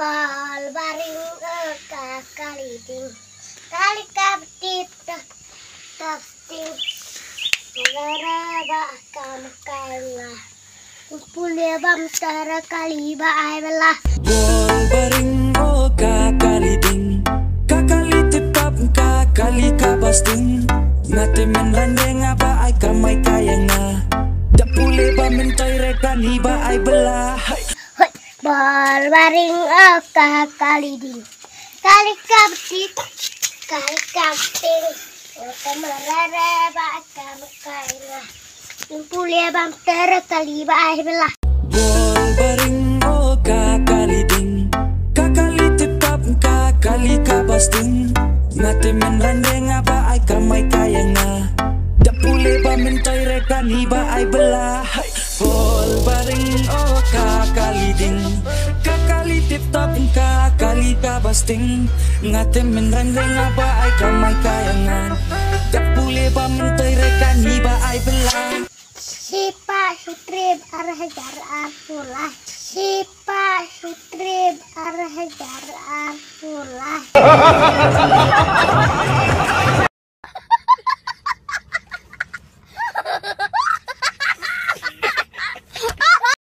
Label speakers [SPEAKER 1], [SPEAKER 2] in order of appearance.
[SPEAKER 1] Pal baring kaliding kali kabdit tafting laraba kam kaila pulya bam tara kali ba ay bala
[SPEAKER 2] Pal baring kaliding kakali titap kakali kabasting ngate men randeng apa ay kamay kaya nga dapule ba mentoy rekani ba ay bela.
[SPEAKER 1] Bal baring kaliding kali kabdit kali kabding laraba kam kaila pulya bam tara kali ba ay bala.
[SPEAKER 2] Bol baring kaliding kakali titap kakali kabasting ngate men randeng apa ay kamay kaya nga dapule ba mentoy rekani ba ay bela. Bol baring kaliding kakali titap kakali kabasting ngate men randeng apa ay kamay kaya nga dapule ba mentoy rekani ba ay bela.
[SPEAKER 1] Sipa sutrib arhajar arpulah. Sipa sutrib arhajar arpulah.